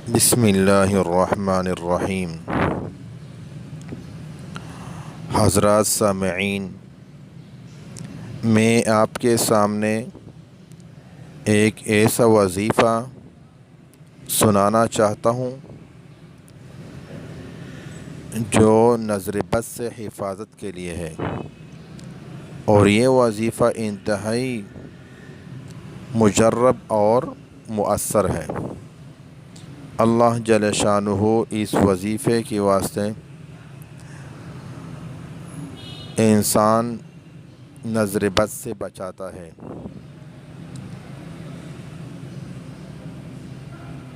بسم اللہ الرحمن الرحیم۔ حضرات سامعین، میں آپ کے سامنے ایک ایسا وظیفہ سنانا چاہتا ہوں جو نظر بد سے حفاظت کے لیے ہے، اور یہ وظیفہ انتہائی مجرب اور مؤثر ہے۔ اللہ جل شانہ اس وظیفے کے واسطے انسان نظر بد سے بچاتا ہے،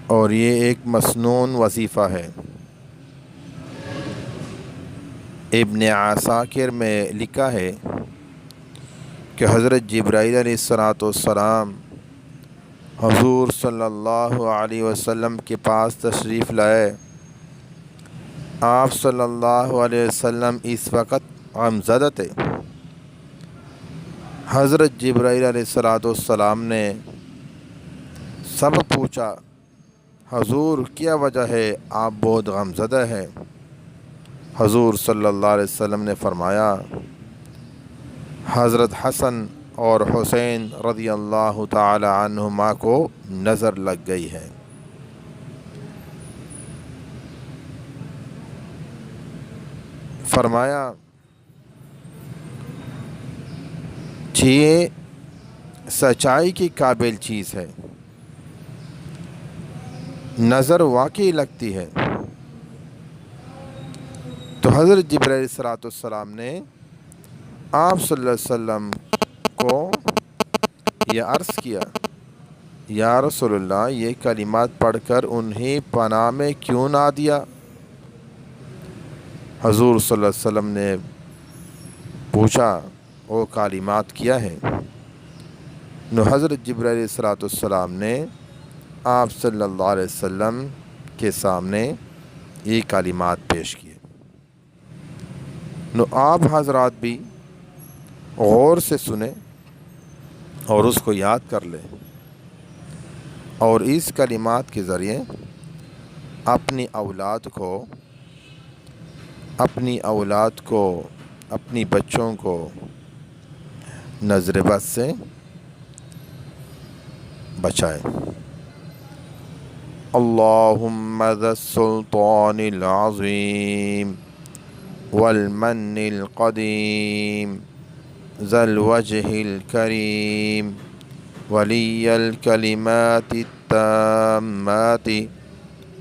اور یہ ایک مسنون وظیفہ ہے۔ ابن عساکر میں لکھا ہے کہ حضرت جبرائیل علیہ السلام حضور صلی اللہ علیہ وسلم کے پاس تشریف لائے۔ آپ صلی اللہ علیہ وسلم اس وقت غمزدہ تھے۔ حضرت جبرائیل علیہ السلام نے سب پوچھا، حضور کیا وجہ ہے، آپ بہت غمزدہ ہیں؟ حضور صلی اللہ علیہ وسلم نے فرمایا، حضرت حسن اور حسین رضی اللہ تعالی عنہما کو نظر لگ گئی ہے۔ فرمایا یہ سچائی کی قابل چیز ہے، نظر واقعی لگتی ہے۔ تو حضرت جبرائیل علیہ السلام نے آپ صلی اللہ علیہ وسلم کو یہ عرض کیا، یا رسول اللہ، یہ کلمات پڑھ کر انہیں پناہ میں کیوں نہ دیا؟ حضور صلی اللہ علیہ وسلم نے پوچھا، وہ کلمات کیا ہے؟ نو حضرت جبرائیل علیہ السلام نے آپ صلی اللہ علیہ وسلم کے سامنے یہ کلمات پیش کیے۔ نو آپ حضرات بھی غور سے سنیں اور اس کو یاد کر لیں، اور اس کلمات کے ذریعے اپنی اولاد کو اپنی بچوں کو نظر بد سے بچائیں۔ اللہم ذا السلطان العظیم والمن القدیم ذا الوجہ الکریم ولی الکلمات التامات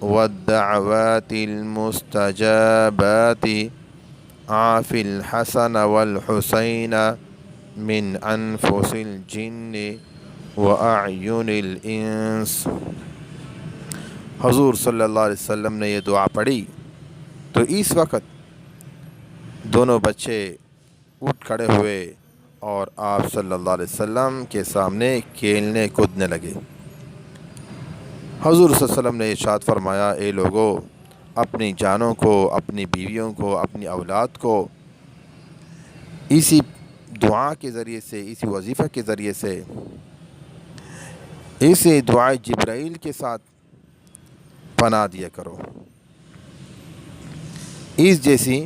والدعوات المستجابات عاف الحسن والحسین من انفس الجن واعین الانس۔ حضور صلی اللہ علیہ وسلم نے یہ دعا پڑھی تو اس وقت دونوں بچے اٹھ کھڑے ہوئے اور آپ صلی اللہ علیہ وسلم کے سامنے کھیلنے کودنے لگے۔ حضور صلی اللہ علیہ وسلم نے ارشاد فرمایا، اے لوگو، اپنی جانوں کو، اپنی بیویوں کو، اپنی اولاد کو اسی دعا کے ذریعے سے، اسی وظیفہ کے ذریعے سے، اسی دعائے جبرائیل کے ساتھ پناہ دیا کرو۔ اس جیسی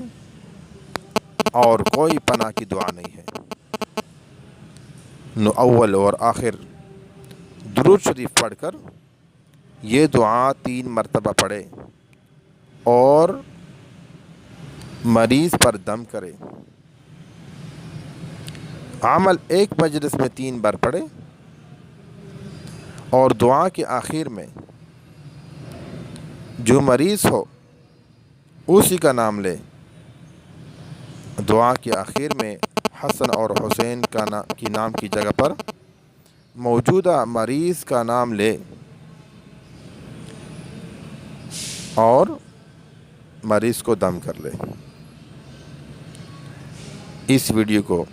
اور کوئی پناہ کی دعا نہیں ہے۔ نو اول اور آخر درود شریف پڑھ کر یہ دعا 3 مرتبہ پڑھے اور مریض پر دم کرے۔ عمل ایک مجلس میں 3 بار پڑھے اور دعا کے آخر میں جو مریض ہو اسی کا نام لے۔ دعا کے آخر میں حسن اور حسین کی نام کی جگہ پر موجودہ مریض کا نام لے اور مریض کو دم کر لے۔ اس ویڈیو کو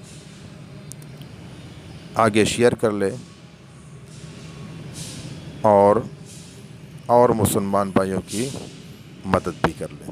آگے شیئر کر لے اور مسلمان بھائیوں کی مدد بھی کر لے۔